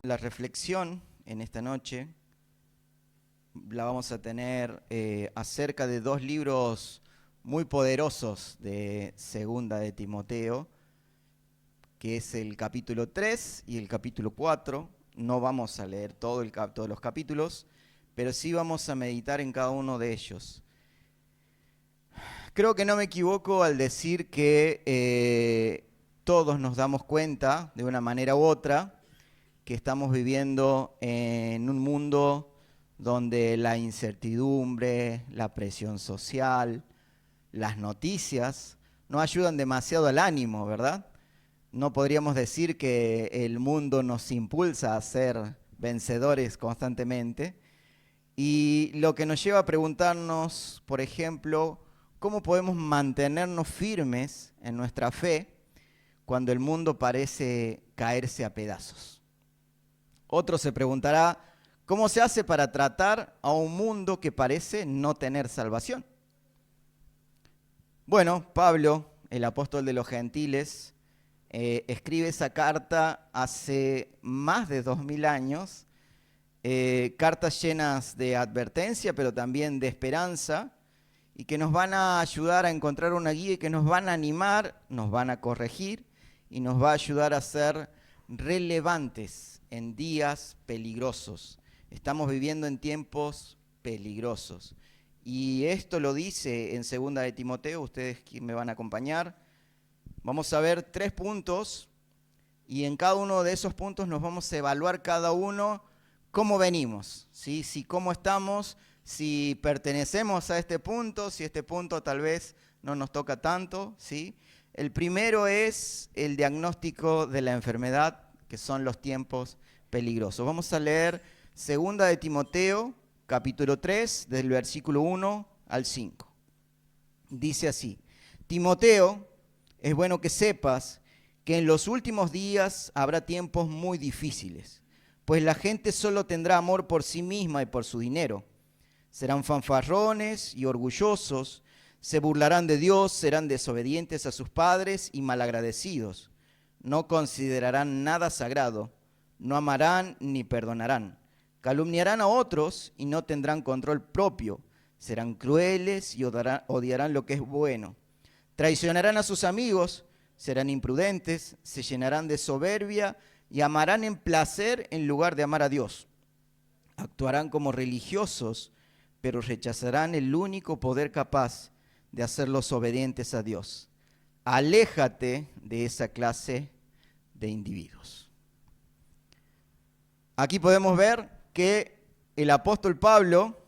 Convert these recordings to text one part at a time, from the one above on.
La reflexión en esta noche la vamos a tener acerca de dos libros muy poderosos de Segunda de Timoteo, que es el capítulo 3 y el capítulo 4. No vamos a leer todos los capítulos, pero sí vamos a meditar en cada uno de ellos. Creo que no me equivoco al decir que todos nos damos cuenta, de una manera u otra, que estamos viviendo en un mundo donde la incertidumbre, la presión social, las noticias no ayudan demasiado al ánimo, ¿verdad? No podríamos decir que el mundo nos impulsa a ser vencedores constantemente. Y lo que nos lleva a preguntarnos, por ejemplo, ¿cómo podemos mantenernos firmes en nuestra fe cuando el mundo parece caerse a pedazos? Otro se preguntará, ¿cómo se hace para tratar a un mundo que parece no tener salvación? Bueno, Pablo, el apóstol de los gentiles, escribe esa carta hace más de 2000 años, cartas llenas de advertencia, pero también de esperanza, y que nos van a ayudar a encontrar una guía y que nos van a animar, nos van a corregir y nos va a ayudar a ser relevantes en días peligrosos. Estamos viviendo en tiempos peligrosos. Y esto lo dice en Segunda de Timoteo, ustedes que me van a acompañar. Vamos a ver 3 puntos y en cada uno de esos puntos nos vamos a evaluar cada uno cómo venimos, ¿sí? Si cómo estamos, si pertenecemos a este punto, si este punto tal vez no nos toca tanto, ¿sí? El primero es el diagnóstico de la enfermedad, que son los tiempos peligrosos. Vamos a leer Segunda de Timoteo, capítulo 3, del versículo 1 al 5. Dice así: Timoteo, es bueno que sepas que en los últimos días habrá tiempos muy difíciles, pues la gente solo tendrá amor por sí misma y por su dinero. Serán fanfarrones y orgullosos, se burlarán de Dios, serán desobedientes a sus padres y malagradecidos. No considerarán nada sagrado, no amarán ni perdonarán. Calumniarán a otros y no tendrán control propio. Serán crueles y odiarán lo que es bueno. Traicionarán a sus amigos, serán imprudentes, se llenarán de soberbia y amarán en placer en lugar de amar a Dios. Actuarán como religiosos, pero rechazarán el único poder capaz de hacerlos obedientes a Dios. Aléjate de esa clase de individuos. Aquí podemos ver que el apóstol Pablo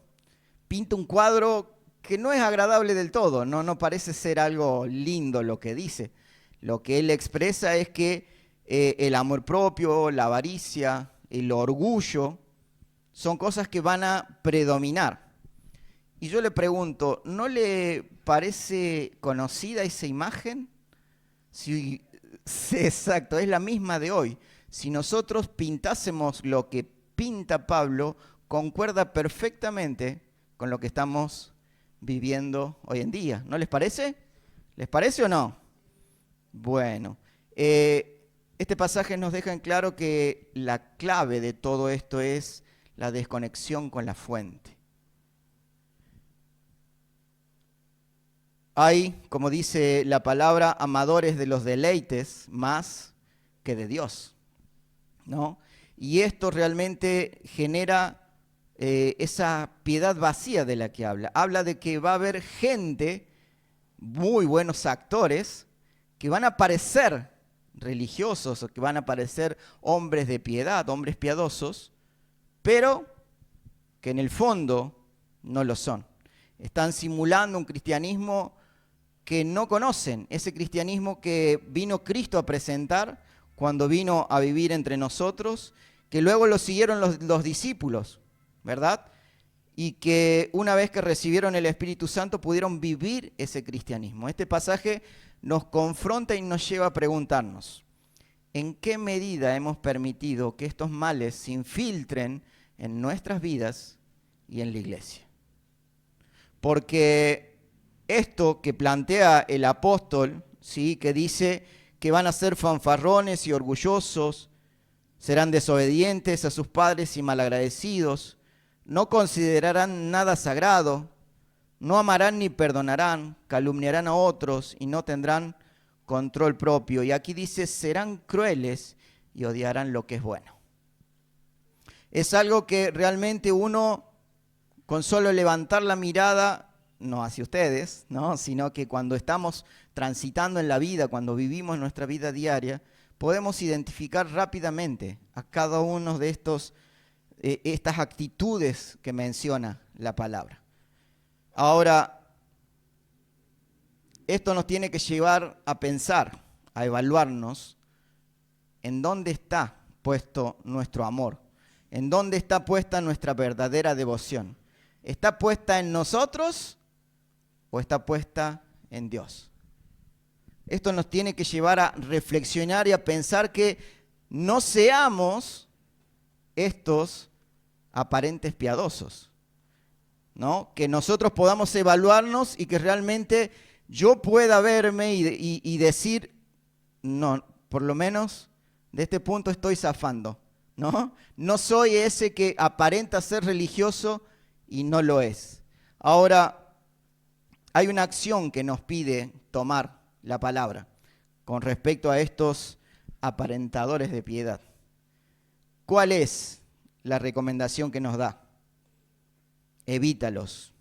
pinta un cuadro que no es agradable del todo, no parece ser algo lindo lo que dice. Lo que él expresa es que el amor propio, la avaricia, el orgullo, son cosas que van a predominar. Y yo le pregunto, ¿no le parece conocida esa imagen? Sí, exacto, es la misma de hoy. Si nosotros pintásemos lo que pinta Pablo, concuerda perfectamente con lo que estamos viviendo hoy en día. ¿No les parece? ¿Les parece o no? Bueno, este pasaje nos deja en claro que la clave de todo esto es la desconexión con la fuente. Hay, como dice la palabra, amadores de los deleites más que de Dios, ¿no? Y esto realmente genera esa piedad vacía de la que habla. Habla de que va a haber gente, muy buenos actores, que van a parecer religiosos o que van a parecer hombres de piedad, hombres piadosos, pero que en el fondo no lo son. Están simulando un cristianismo que no conocen, ese cristianismo que vino Cristo a presentar cuando vino a vivir entre nosotros, que luego lo siguieron los discípulos, ¿verdad? Y que una vez que recibieron el Espíritu Santo pudieron vivir ese cristianismo. Este pasaje nos confronta y nos lleva a preguntarnos, ¿en qué medida hemos permitido que estos males se infiltren en nuestras vidas y en la iglesia? Porque esto que plantea el apóstol, ¿sí?, que dice que van a ser fanfarrones y orgullosos, serán desobedientes a sus padres y malagradecidos, no considerarán nada sagrado, no amarán ni perdonarán, calumniarán a otros y no tendrán control propio. Y aquí dice, serán crueles y odiarán lo que es bueno. Es algo que realmente uno, con solo levantar la mirada, no hacia ustedes, ¿no?, sino que cuando estamos transitando en la vida, cuando vivimos nuestra vida diaria, podemos identificar rápidamente a cada uno de estas actitudes que menciona la palabra. Ahora, esto nos tiene que llevar a pensar, a evaluarnos en dónde está puesto nuestro amor, en dónde está puesta nuestra verdadera devoción. ¿Está puesta en nosotros o está puesta en Dios? Esto nos tiene que llevar a reflexionar y a pensar que no seamos estos aparentes piadosos, ¿no? Que nosotros podamos evaluarnos y que realmente yo pueda verme y decir, no, por lo menos de este punto estoy zafando, ¿no? No soy ese que aparenta ser religioso y no lo es. Ahora, hay una acción que nos pide tomar la palabra con respecto a estos aparentadores de piedad. ¿Cuál es la recomendación que nos da? Evítalos,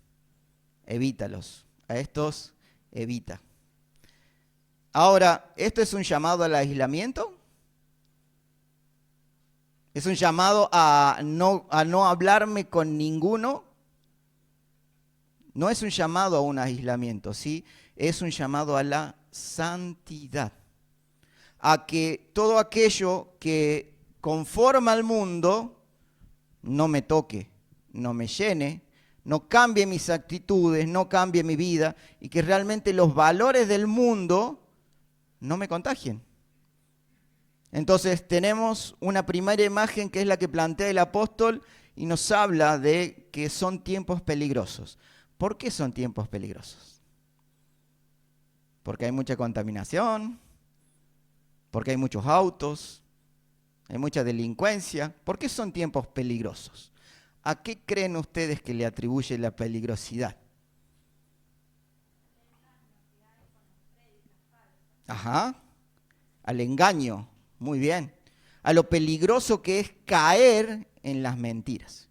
evítalos. A estos evita. Ahora, ¿esto es un llamado al aislamiento? ¿Es un llamado a no hablarme con ninguno? No es un llamado a un aislamiento, ¿sí? Es un llamado a la santidad. A que todo aquello que conforma al mundo no me toque, no me llene, no cambie mis actitudes, no cambie mi vida y que realmente los valores del mundo no me contagien. Entonces tenemos una primera imagen que es la que plantea el apóstol y nos habla de que son tiempos peligrosos. ¿Por qué son tiempos peligrosos? Porque hay mucha contaminación, porque hay muchos autos, hay mucha delincuencia. ¿Por qué son tiempos peligrosos? ¿A qué creen ustedes que le atribuye la peligrosidad? Ajá, al engaño, muy bien. A lo peligroso que es caer en las mentiras.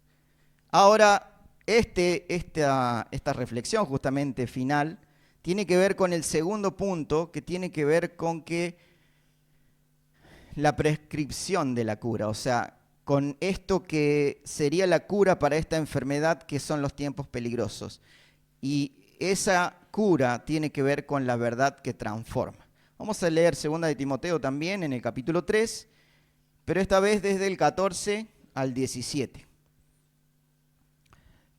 Ahora, esta reflexión justamente final tiene que ver con el segundo punto, que tiene que ver con que la prescripción de la cura, o sea, con esto que sería la cura para esta enfermedad que son los tiempos peligrosos. Y esa cura tiene que ver con la verdad que transforma. Vamos a leer 2 de Timoteo también en el capítulo 3, pero esta vez desde el 14 al 17.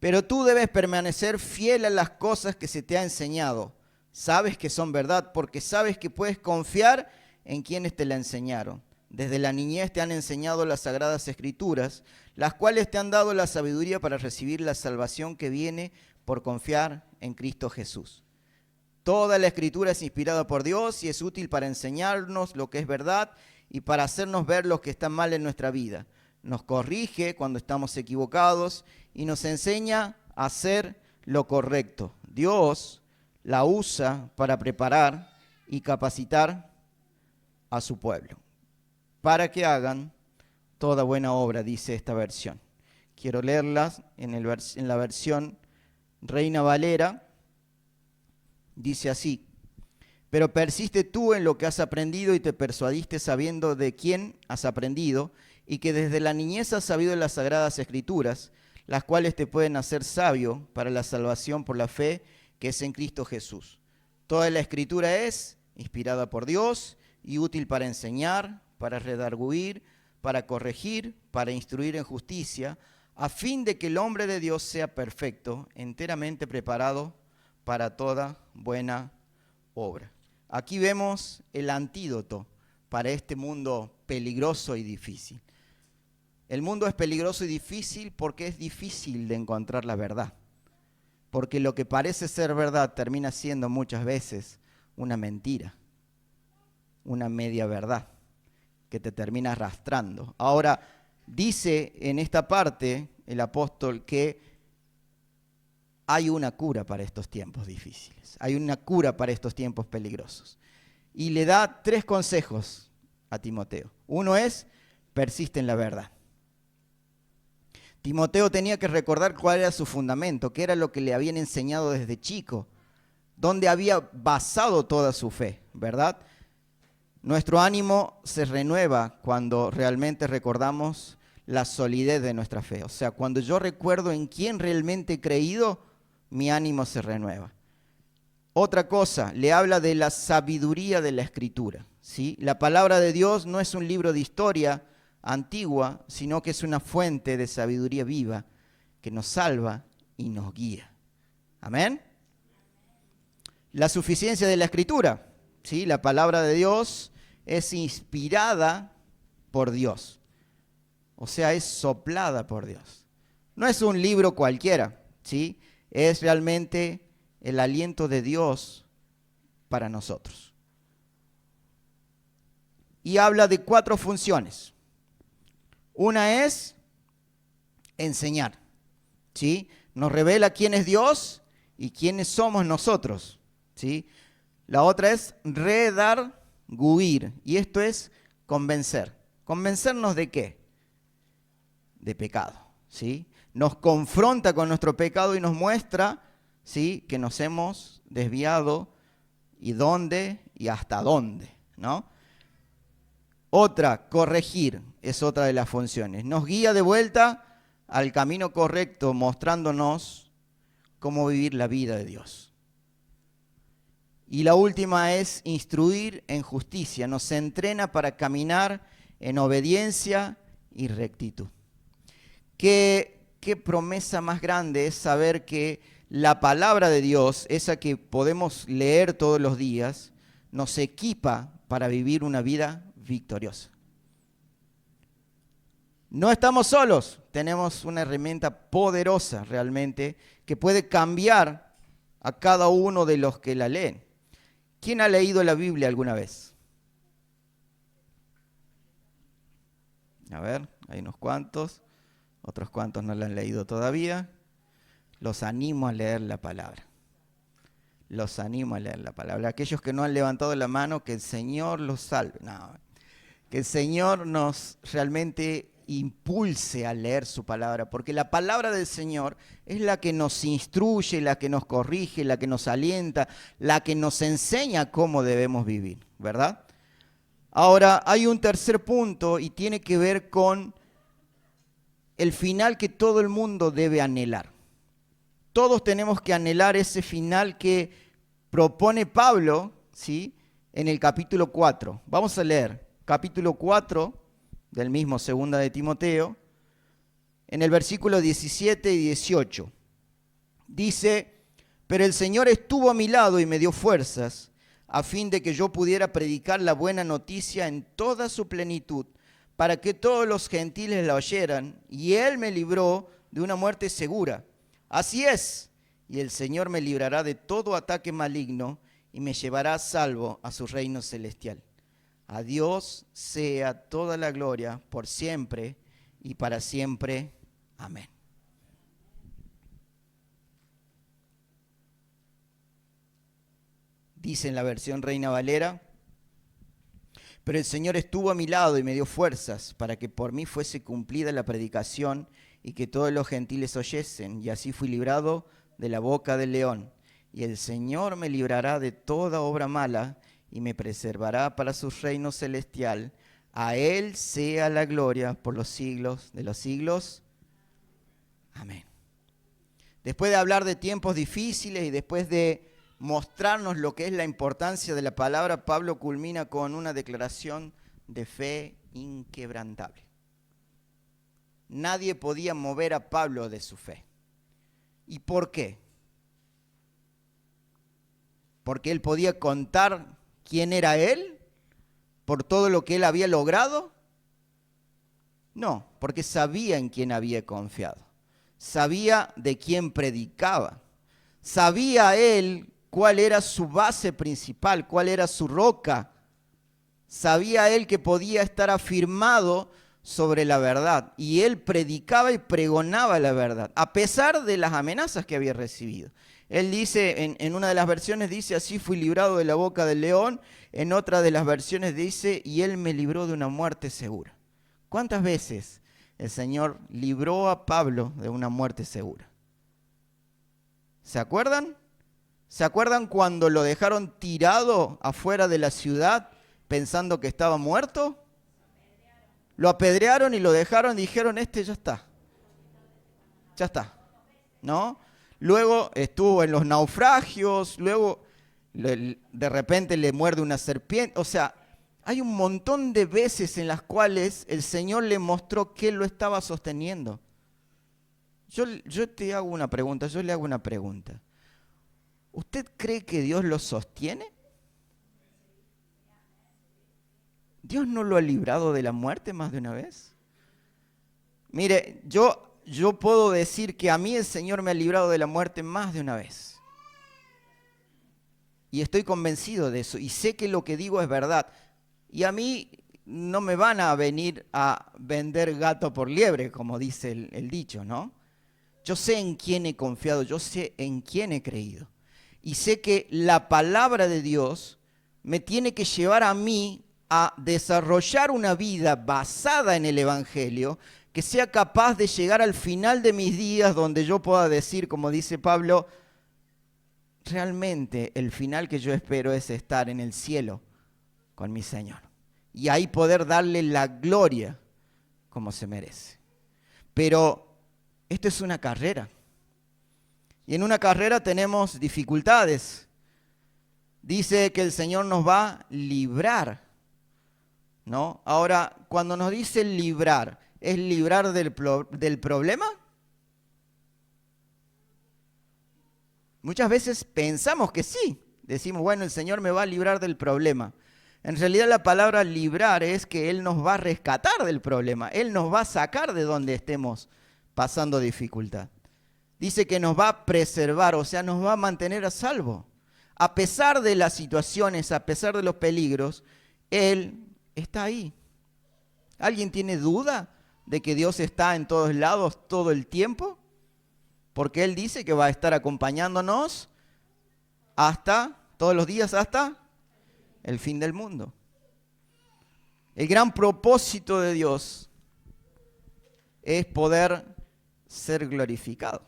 Pero tú debes permanecer fiel a las cosas que se te ha enseñado. Sabes que son verdad porque sabes que puedes confiar en quienes te la enseñaron. Desde la niñez te han enseñado las sagradas escrituras, las cuales te han dado la sabiduría para recibir la salvación que viene por confiar en Cristo Jesús. Toda la escritura es inspirada por Dios y es útil para enseñarnos lo que es verdad y para hacernos ver lo que está mal en nuestra vida. Nos corrige cuando estamos equivocados y nos enseña a hacer lo correcto. Dios la usa para preparar y capacitar a su pueblo, para que hagan toda buena obra, dice esta versión. Quiero leerlas en la versión Reina Valera. Dice así: pero persiste tú en lo que has aprendido y te persuadiste sabiendo de quién has aprendido y que desde la niñez has sabido las sagradas escrituras, las cuales te pueden hacer sabio para la salvación por la fe que es en Cristo Jesús. Toda la escritura es inspirada por Dios y útil para enseñar, para redarguir, para corregir, para instruir en justicia, a fin de que el hombre de Dios sea perfecto, enteramente preparado para toda buena obra. Aquí vemos el antídoto para este mundo peligroso y difícil. El mundo es peligroso y difícil porque es difícil de encontrar la verdad. porque lo que parece ser verdad termina siendo muchas veces una mentira, una media verdad que te termina arrastrando. Ahora, dice en esta parte el apóstol que hay una cura para estos tiempos difíciles, hay una cura para estos tiempos peligrosos. Y le da 3 consejos a Timoteo. Uno es, persiste en la verdad. Timoteo tenía que recordar cuál era su fundamento, qué era lo que le habían enseñado desde chico, dónde había basado toda su fe, ¿verdad? Nuestro ánimo se renueva cuando realmente recordamos la solidez de nuestra fe. O sea, cuando yo recuerdo en quién realmente he creído, mi ánimo se renueva. Otra cosa, le habla de la sabiduría de la Escritura, ¿sí? La palabra de Dios no es un libro de historia antigua, sino que es una fuente de sabiduría viva que nos salva y nos guía. ¿Amén? La suficiencia de la Escritura, ¿sí? La palabra de Dios es inspirada por Dios, o sea, es soplada por Dios. No es un libro cualquiera, ¿sí? Es realmente el aliento de Dios para nosotros. Y habla de 4 funciones. Una es enseñar, ¿sí? Nos revela quién es Dios y quiénes somos nosotros, ¿sí? La otra es redarguir, y esto es convencer. ¿Convencernos de qué? De pecado, ¿sí? Nos confronta con nuestro pecado y nos muestra, ¿sí?, que nos hemos desviado y dónde y hasta dónde, ¿no? Otra, corregir, es otra de las funciones. Nos guía de vuelta al camino correcto, mostrándonos cómo vivir la vida de Dios. Y la última es instruir en justicia. Nos entrena para caminar en obediencia y rectitud. Qué promesa más grande es saber que la palabra de Dios, esa que podemos leer todos los días, nos equipa para vivir una vida victoriosa. No estamos solos, tenemos una herramienta poderosa realmente que puede cambiar a cada uno de los que la leen. ¿Quién ha leído la Biblia alguna vez? A ver, hay unos cuantos, otros cuantos no la han leído todavía. Los animo a leer la palabra. Los animo a leer la palabra. Aquellos que no han levantado la mano, que el Señor los salve. No, que el Señor nos realmente impulse a leer su palabra, porque la palabra del Señor es la que nos instruye, la que nos corrige, la que nos alienta, la que nos enseña cómo debemos vivir, ¿verdad? Ahora, hay un tercer punto y tiene que ver con el final que todo el mundo debe anhelar. Todos tenemos que anhelar ese final que propone Pablo, ¿sí?, en el capítulo 4. Vamos a leer capítulo 4 del mismo segunda de Timoteo, en el versículo 17 y 18. Dice, pero el Señor estuvo a mi lado y me dio fuerzas, a fin de que yo pudiera predicar la buena noticia en toda su plenitud, para que todos los gentiles la oyeran, y Él me libró de una muerte segura. Así es, y el Señor me librará de todo ataque maligno, y me llevará a salvo a su reino celestial. A Dios sea toda la gloria por siempre y para siempre. Amén. Dice en la versión Reina Valera, pero el Señor estuvo a mi lado y me dio fuerzas para que por mí fuese cumplida la predicación y que todos los gentiles oyesen, y así fui librado de la boca del león. Y el Señor me librará de toda obra mala y me preservará para su reino celestial. A Él sea la gloria por los siglos de los siglos. Amén. Después de hablar de tiempos difíciles y después de mostrarnos lo que es la importancia de la palabra, Pablo culmina con una declaración de fe inquebrantable. Nadie podía mover a Pablo de su fe. ¿Y por qué? Porque él podía contar quién era él por todo lo que él había logrado. No, porque sabía en quién había confiado. Sabía de quién predicaba. Sabía él cuál era su base principal, cuál era su roca. Sabía él que podía estar afirmado sobre la verdad. Y él predicaba y pregonaba la verdad, a pesar de las amenazas que había recibido. Él dice, en una de las versiones dice, así fui librado de la boca del león. En otra de las versiones dice, y él me libró de una muerte segura. ¿Cuántas veces el Señor libró a Pablo de una muerte segura? ¿Se acuerdan? ¿Se acuerdan cuando lo dejaron tirado afuera de la ciudad pensando que estaba muerto? Lo apedrearon y lo dejaron y dijeron, ya está. Ya está. ¿No? Luego estuvo en los naufragios, luego de repente le muerde una serpiente. O sea, hay un montón de veces en las cuales el Señor le mostró que Él lo estaba sosteniendo. Yo te hago una pregunta, yo le hago una pregunta. ¿Usted cree que Dios lo sostiene? ¿Dios no lo ha librado de la muerte más de una vez? Mire, yo puedo decir que a mí el Señor me ha librado de la muerte más de una vez. Y estoy convencido de eso. Y sé que lo que digo es verdad. Y a mí no me van a venir a vender gato por liebre, como dice el dicho, ¿no? Yo sé en quién he confiado, yo sé en quién he creído. Y sé que la palabra de Dios me tiene que llevar a mí a desarrollar una vida basada en el Evangelio, que sea capaz de llegar al final de mis días donde yo pueda decir, como dice Pablo, realmente el final que yo espero es estar en el cielo con mi Señor. Y ahí poder darle la gloria como se merece. Pero esto es una carrera. Y en una carrera tenemos dificultades. Dice que el Señor nos va a librar, ¿no? Ahora, cuando nos dice librar, ¿es librar del problema? Muchas veces pensamos que sí. Decimos, bueno, el Señor me va a librar del problema. En realidad la palabra librar es que Él nos va a rescatar del problema. Él nos va a sacar de donde estemos pasando dificultad. Dice que nos va a preservar, o sea, nos va a mantener a salvo. A pesar de las situaciones, a pesar de los peligros, Él está ahí. ¿Alguien tiene duda de que Dios está en todos lados todo el tiempo? Porque Él dice que va a estar acompañándonos todos los días hasta el fin del mundo. El gran propósito de Dios es poder ser glorificado.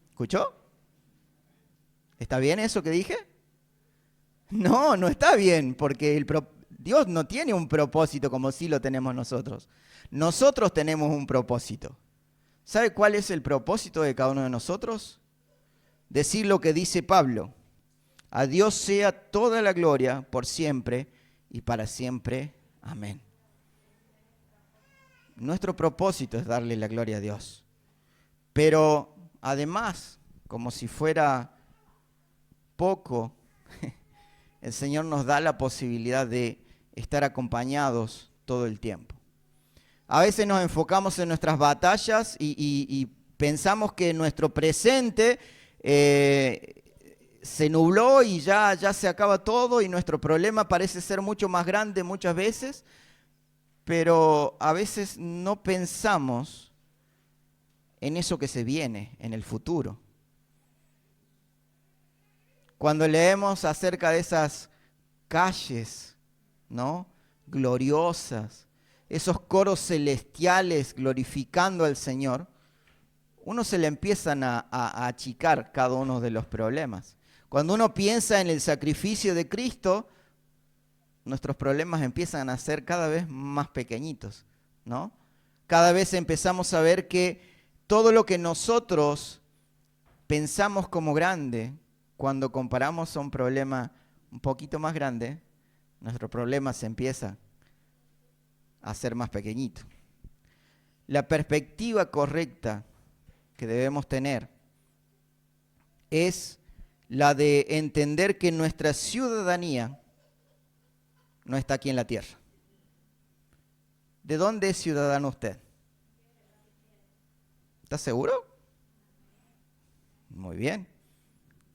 ¿Escuchó? ¿Está bien eso que dije? No, no está bien, porque Dios no tiene un propósito como sí lo tenemos nosotros. Nosotros tenemos un propósito. ¿Sabe cuál es el propósito de cada uno de nosotros? Decir lo que dice Pablo. A Dios sea toda la gloria por siempre y para siempre. Amén. Nuestro propósito es darle la gloria a Dios. Pero además, como si fuera poco, el Señor nos da la posibilidad de estar acompañados todo el tiempo. A veces nos enfocamos en nuestras batallas y pensamos que nuestro presente se nubló y ya se acaba todo y nuestro problema parece ser mucho más grande muchas veces, pero a veces no pensamos en eso que se viene, en el futuro. Cuando leemos acerca de esas calles, ¿no?, gloriosas, esos coros celestiales glorificando al Señor, uno se le empiezan a achicar cada uno de los problemas. Cuando uno piensa en el sacrificio de Cristo, nuestros problemas empiezan a ser cada vez más pequeñitos, ¿no? Cada vez empezamos a ver que todo lo que nosotros pensamos como grande, cuando comparamos a un problema un poquito más grande, nuestro problema se empieza a ser más pequeñito. La perspectiva correcta que debemos tener es la de entender que nuestra ciudadanía no está aquí en la tierra. ¿De dónde es ciudadano usted? ¿Está seguro? Muy bien.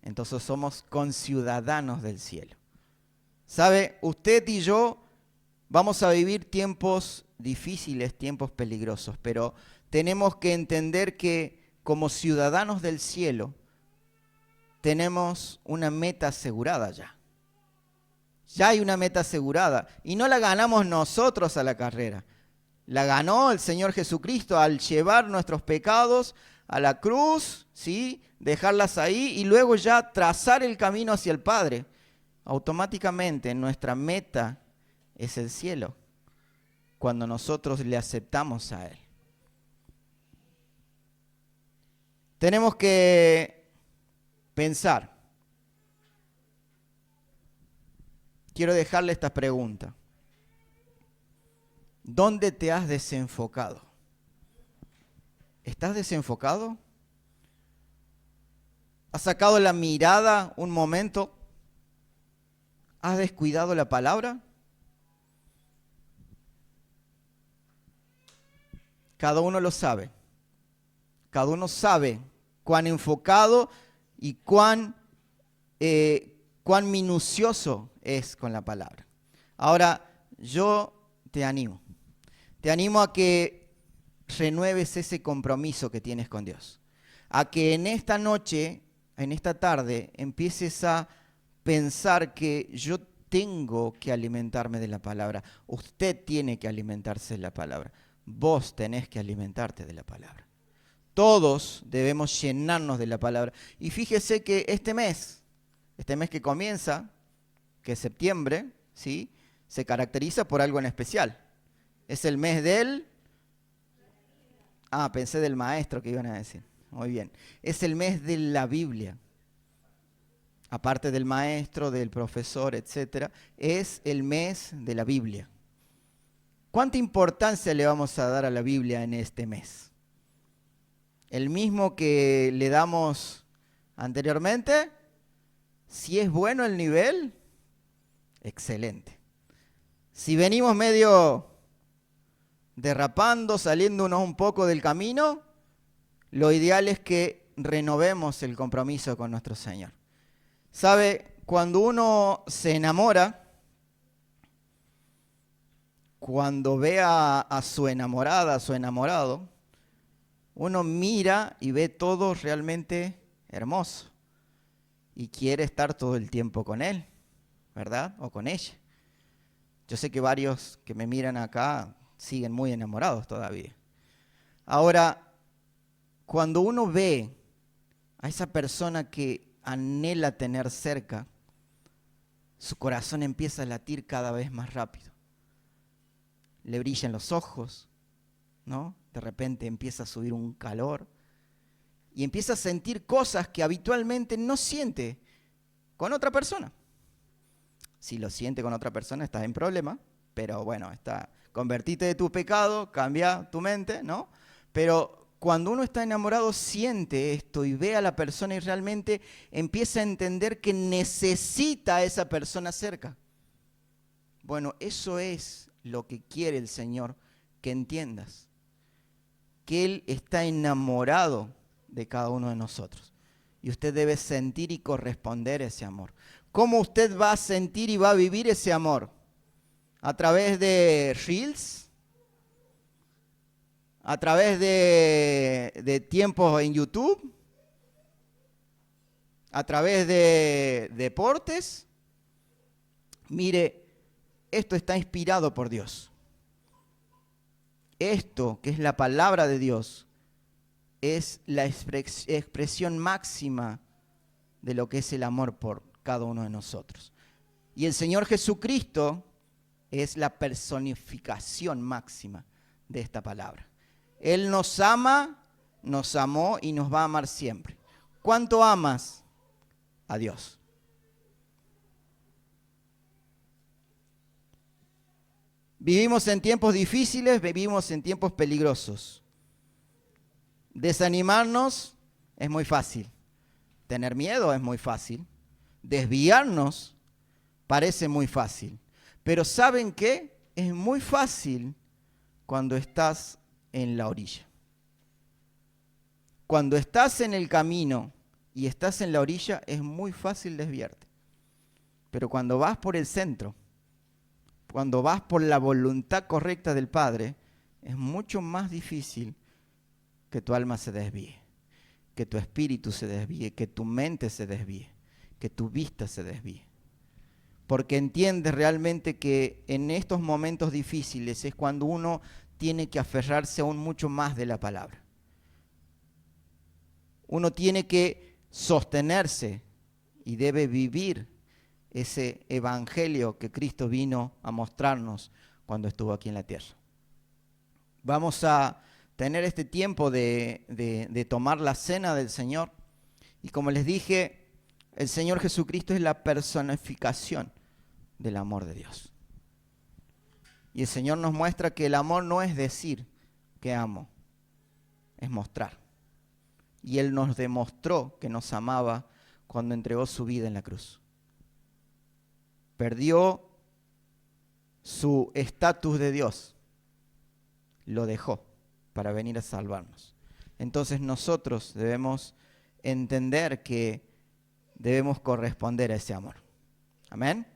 Entonces somos conciudadanos del cielo. ¿Sabe? Usted y yo vamos a vivir tiempos difíciles, tiempos peligrosos, pero tenemos que entender que como ciudadanos del cielo tenemos una meta asegurada ya. Ya hay una meta asegurada y no la ganamos nosotros a la carrera. La ganó el Señor Jesucristo al llevar nuestros pecados a la cruz, ¿sí? Dejarlas ahí y luego ya trazar el camino hacia el Padre. Automáticamente nuestra meta es el cielo, cuando nosotros le aceptamos a Él. Tenemos que pensar. Quiero dejarle esta pregunta. ¿Dónde te has desenfocado? ¿Estás desenfocado? ¿Has sacado la mirada un momento? ¿Has descuidado la palabra? Cada uno lo sabe. Cada uno sabe cuán enfocado y cuán minucioso es con la palabra. Ahora, yo te animo a que renueves ese compromiso que tienes con Dios. A que en esta noche, en esta tarde, empieces a pensar que yo tengo que alimentarme de la palabra. Usted tiene que alimentarse de la palabra. Vos tenés que alimentarte de la palabra. Todos debemos llenarnos de la palabra. Y fíjese que este mes que comienza, que es septiembre, ¿sí?, se caracteriza por algo en especial. Es el mes del... pensé del maestro que iban a decir. Muy bien. Es el mes de la Biblia. Aparte del maestro, del profesor, etc., es el mes de la Biblia. ¿Cuánta importancia le vamos a dar a la Biblia en este mes? ¿El mismo que le damos anteriormente? Si es bueno el nivel, excelente. Si venimos medio derrapando, saliéndonos un poco del camino, lo ideal es que renovemos el compromiso con nuestro Señor. ¿Sabe? Cuando uno se enamora, cuando ve a su enamorada, a su enamorado, uno mira y ve todo realmente hermoso y quiere estar todo el tiempo con él, ¿verdad? O con ella. Yo sé que varios que me miran acá siguen muy enamorados todavía. Ahora, cuando uno ve a esa persona que anhela tener cerca, su corazón empieza a latir cada vez más rápido. Le brillan los ojos, ¿no? De repente empieza a subir un calor y empieza a sentir cosas que habitualmente no siente con otra persona. Si lo siente con otra persona, estás en problema, pero bueno, convertite de tu pecado, cambia tu mente, ¿no? Pero cuando uno está enamorado siente esto y ve a la persona y realmente empieza a entender que necesita a esa persona cerca. Bueno, eso es lo que quiere el Señor que entiendas. Que Él está enamorado de cada uno de nosotros. Y usted debe sentir y corresponder ese amor. ¿Cómo usted va a sentir y va a vivir ese amor? ¿A través de Reels? ¿A través de tiempos en YouTube? ¿A través de deportes? Mire, esto está inspirado por Dios. Esto, que es la palabra de Dios, es la expresión máxima de lo que es el amor por cada uno de nosotros. Y el Señor Jesucristo es la personificación máxima de esta palabra. Él nos ama, nos amó y nos va a amar siempre. ¿Cuánto amas a Dios? Vivimos en tiempos difíciles, vivimos en tiempos peligrosos. Desanimarnos es muy fácil. Tener miedo es muy fácil. Desviarnos parece muy fácil. Pero ¿saben qué? Es muy fácil cuando estás en la orilla. Cuando estás en el camino y estás en la orilla, es muy fácil desviarte. Pero cuando vas por el centro, cuando vas por la voluntad correcta del Padre, es mucho más difícil que tu alma se desvíe, que tu espíritu se desvíe, que tu mente se desvíe, que tu vista se desvíe. Porque entiendes realmente que en estos momentos difíciles es cuando uno tiene que aferrarse aún mucho más de la palabra. Uno tiene que sostenerse y debe vivir ese evangelio que Cristo vino a mostrarnos cuando estuvo aquí en la tierra. Vamos a tener este tiempo de tomar la cena del Señor. Y como les dije, el Señor Jesucristo es la personificación del amor de Dios. Y el Señor nos muestra que el amor no es decir que amo, es mostrar. Y Él nos demostró que nos amaba cuando entregó su vida en la cruz. Perdió su estatus de Dios, lo dejó para venir a salvarnos. Entonces nosotros debemos entender que debemos corresponder a ese amor. Amén.